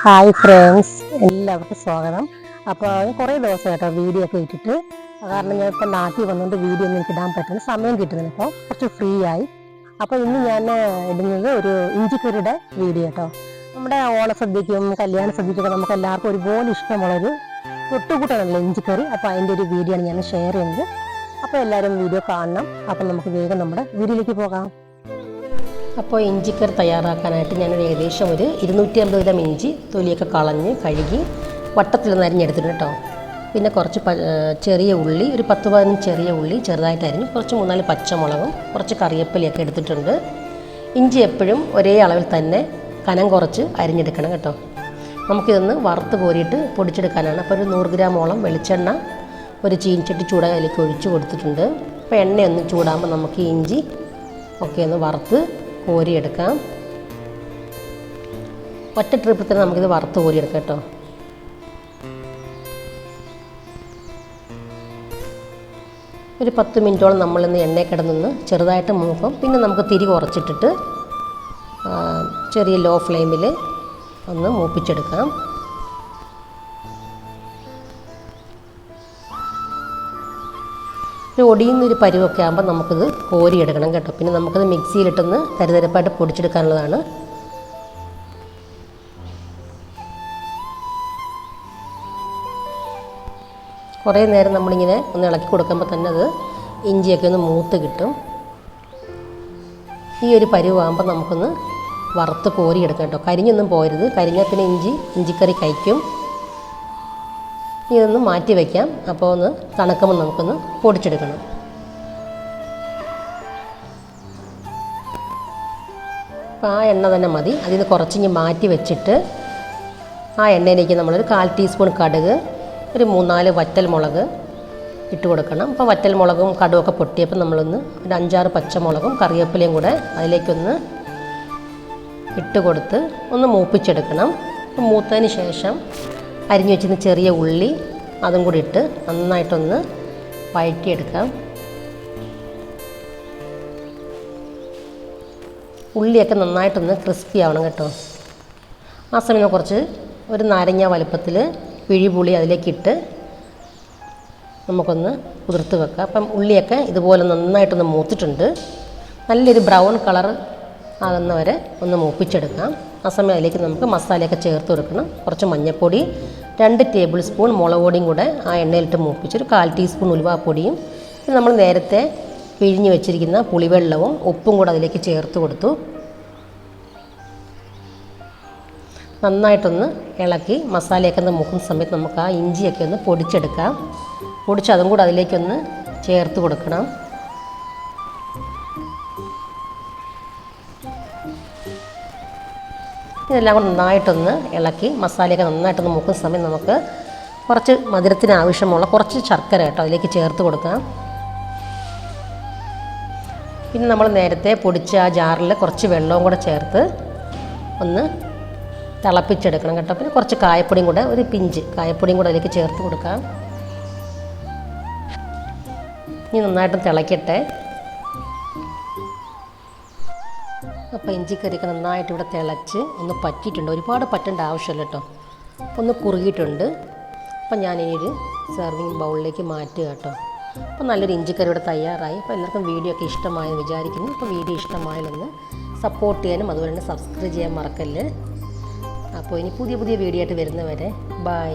Hi friends, എല്ലാവർക്കും സ്വാഗതം. അപ്പോൾ കുറേ ദിവസം കേട്ടോ വീഡിയോ ഒക്കെ ഇട്ടിട്ട്, കാരണം ഞാൻ ഇപ്പോൾ നാട്ടിൽ വന്നുകൊണ്ട് വീഡിയോ ഒന്നും എനിക്ക് ഇടാൻ പറ്റുന്ന സമയം കിട്ടുന്നില്ല. അപ്പോൾ കുറച്ച് ഫ്രീ ആയി. അപ്പോൾ ഇന്ന് ഞാൻ ഇടുന്നത് ഒരു ഇഞ്ചിക്കറിയുടെ വീഡിയോ കേട്ടോ. നമ്മുടെ ഓണസദ്യക്കും കല്യാണ സദ്യക്കൊക്കെ നമുക്ക് എല്ലാവർക്കും ഒരുപോലെ ഇഷ്ടമുള്ളൊരു തൊട്ടുകൂട്ടാണല്ലോ ഇഞ്ചിക്കറി. അപ്പോൾ അതിൻ്റെ ഒരു വീഡിയോ ആണ് ഞാൻ ഷെയർ ചെയ്യുന്നത്. അപ്പോൾ എല്ലാവരും വീഡിയോ കാണണം. അപ്പോൾ നമുക്ക് വേഗം നമ്മുടെ വീഡിയോയിലേക്ക് പോകാം. അപ്പോൾ ഇഞ്ചിക്കറി തയ്യാറാക്കാനായിട്ട് ഞാനൊരു ഏകദേശം ഒരു 250 ഗ്രാം ഇഞ്ചി തൊലിയൊക്കെ കളഞ്ഞ് കഴുകി വട്ടത്തിൽ അരിഞ്ഞെടുത്തിട്ടുണ്ട് കേട്ടോ. പിന്നെ കുറച്ച് ചെറിയ ഉള്ളി, ഒരു 10-15 ചെറിയ ഉള്ളി ചെറുതായിട്ട് അരിഞ്ഞ്, കുറച്ച് 3-4 പച്ചമുളകും കുറച്ച് കറിവേപ്പിലയൊക്കെ എടുത്തിട്ടുണ്ട്. ഇഞ്ചി എപ്പോഴും ഒരേ അളവിൽ തന്നെ കനം കുറച്ച് അരിഞ്ഞെടുക്കണം കേട്ടോ. നമുക്കിതൊന്ന് വറുത്ത് കോരിയിട്ട് പൊടിച്ചെടുക്കാനാണ്. അപ്പോൾ ഒരു 100 ഗ്രാമോളം വെളിച്ചെണ്ണ ഒരു ചീനിച്ചട്ടി ചൂടായിലേക്ക് ഒഴിച്ച് കൊടുത്തിട്ടുണ്ട്. അപ്പോൾ എണ്ണയൊന്ന് ചൂടാകുമ്പോൾ നമുക്ക് ഇഞ്ചി ഒക്കെ ഒന്ന് വറുത്ത് കോരിയെടുക്കാം. ഒറ്റ ട്രിപ്പിൽ തന്നെ നമുക്കിത് വറുത്ത് കോരിയെടുക്കാം കേട്ടോ. ഒരു 10 മിനിറ്റോളം നമ്മളിന്ന് എണ്ണയിൽ കിടന്ന് ചെറുതായിട്ട് മൂക്കും. പിന്നെ നമുക്ക് തിരി കുറച്ചിട്ടിട്ട് ചെറിയ ലോ ഫ്ലെയിമിൽ ഒന്ന് മൂപ്പിച്ചെടുക്കാം. ഒരു ഒടിയുന്നൊരു പരുവൊക്കെ ആകുമ്പോൾ നമുക്കിത് കോരിയെടുക്കണം കേട്ടോ. പിന്നെ നമുക്കത് മിക്സിയിലിട്ടൊന്ന് തരിതരപ്പായിട്ട് പൊടിച്ചെടുക്കാനുള്ളതാണ്. കുറേ നേരം നമ്മളിങ്ങനെ ഒന്ന് ഇളക്കി കൊടുക്കുമ്പോൾ തന്നെ അത് ഇഞ്ചിയൊക്കെ ഒന്ന് മൂത്ത് കിട്ടും. ഈ ഒരു പരുവാകുമ്പോൾ നമുക്കൊന്ന് വറുത്ത് കോരിയെടുക്കാം കേട്ടോ. കരിഞ്ഞൊന്നും പോരുത്. കരിഞ്ഞാൽ പിന്നെ ഇഞ്ചിക്കറി കഴിക്കും. ഇതൊന്ന് മാറ്റി വയ്ക്കാം. അപ്പോൾ ഒന്ന് തണുക്കുമ്പോൾ നമുക്കൊന്ന് പൊടിച്ചെടുക്കണം. അപ്പോൾ ആ എണ്ണ തന്നെ മതി. അതിൽ നിന്ന് കുറച്ചിങ്ങ് മാറ്റി വെച്ചിട്ട് ആ എണ്ണയിലേക്ക് നമ്മളൊരു 1/4 ടീസ്പൂൺ കടുക്, ഒരു 3-4 വറ്റൽമുളക് ഇട്ട് കൊടുക്കണം. അപ്പോൾ വറ്റൽമുളകും കടുവൊക്കെ പൊട്ടിയപ്പോൾ നമ്മളൊന്ന് ഒരു 5-6 പച്ചമുളകും കറിവേപ്പിലയും കൂടെ അതിലേക്കൊന്ന് ഇട്ട് കൊടുത്ത് ഒന്ന് മൂപ്പിച്ചെടുക്കണം. അപ്പോൾ മൂത്തതിന് ശേഷം അരിഞ്ഞു വെച്ചിരുന്ന ചെറിയ ഉള്ളി അതും കൂടി ഇട്ട് നന്നായിട്ടൊന്ന് വഴറ്റിയെടുക്കാം. ഉള്ളിയൊക്കെ നന്നായിട്ടൊന്ന് ക്രിസ്പി ആവണം കേട്ടോ. ആ സമയം കുറച്ച് ഒരു നാരങ്ങ വലുപ്പത്തിൽ പിഴിപുളി അതിലേക്കിട്ട് നമുക്കൊന്ന് കുതിർത്ത് വെക്കാം. അപ്പം ഉള്ളിയൊക്കെ ഇതുപോലെ നന്നായിട്ടൊന്ന് മൂത്തിട്ടുണ്ട്. നല്ലൊരു ബ്രൗൺ കളർ ആകുന്നവരെ ഒന്ന് മൂപ്പിച്ചെടുക്കാം. ആ സമയം അതിലേക്ക് നമുക്ക് മസാലയൊക്കെ ചേർത്ത് കൊടുക്കണം. കുറച്ച് മഞ്ഞൾപ്പൊടി, 2 ടേബിൾ സ്പൂൺ മുളക് പൊടിയും കൂടെ ആ എണ്ണയിലിട്ട് മൂപ്പിച്ച്, ഒരു 1/4 ടീസ്പൂൺ ഉലുവാപ്പൊടിയും, പിന്നെ നമ്മൾ നേരത്തെ പിഴിഞ്ഞ് വെച്ചിരിക്കുന്ന പുളിവെള്ളവും ഉപ്പും കൂടെ അതിലേക്ക് ചേർത്ത് കൊടുത്തു. നന്നായിട്ടൊന്ന് ഇളക്കി മസാലയൊക്കെ ഒന്ന് മൂക്കുന്ന സമയത്ത് നമുക്ക് ആ ഇഞ്ചിയൊക്കെ ഒന്ന് പൊടിച്ചെടുക്കാം. പൊടിച്ച് അതും കൂടെ അതിലേക്കൊന്ന് ചേർത്ത് കൊടുക്കണം. ഇതെല്ലാം കൂടെ നന്നായിട്ടൊന്ന് ഇളക്കി മസാലയൊക്കെ നന്നായിട്ടൊന്ന് മൂക്കുന്ന സമയം നമുക്ക് കുറച്ച് മധുരത്തിന് ആവശ്യമുള്ള കുറച്ച് ശർക്കര കേട്ടോ അതിലേക്ക് ചേർത്ത് കൊടുക്കാം. പിന്നെ നമ്മൾ നേരത്തെ പൊടിച്ച ആ ജാറിൽ കുറച്ച് വെള്ളവും കൂടെ ചേർത്ത് ഒന്ന് തിളപ്പിച്ചെടുക്കണം കേട്ടോ. പിന്നെ കുറച്ച് കായപ്പൊടിയും കൂടെ, ഒരു പിഞ്ച് കായപ്പൊടിയും കൂടെ അതിലേക്ക് ചേർത്ത് കൊടുക്കാം. ഇനി നന്നായിട്ട് തിളയ്ക്കട്ടെ. അപ്പോൾ ഇഞ്ചിക്കറിയൊക്കെ നന്നായിട്ട് ഇവിടെ തിളച്ച് ഒന്ന് പറ്റിയിട്ടുണ്ട്. ഒരുപാട് പറ്റേണ്ട ആവശ്യമില്ല കേട്ടോ, ഒന്ന് കുറുകിയിട്ടുണ്ട്. അപ്പം ഞാനിനി ഒരു സെർവിങ് ബൗളിലേക്ക് മാറ്റുക കേട്ടോ. അപ്പോൾ നല്ലൊരു ഇഞ്ചിക്കറി ഇവിടെ തയ്യാറായി. അപ്പോൾ എല്ലാവർക്കും വീഡിയോ ഒക്കെ ഇഷ്ടമായെന്ന് വിചാരിക്കുന്നു. അപ്പോൾ വീഡിയോ ഇഷ്ടമായാലൊന്ന് സപ്പോർട്ട് ചെയ്യാനും അതുപോലെ തന്നെ സബ്സ്ക്രൈബ് ചെയ്യാൻ മറക്കല്ല്. അപ്പോൾ ഇനി പുതിയ വീഡിയോ ആയിട്ട് വരുന്നവരെ ബൈ.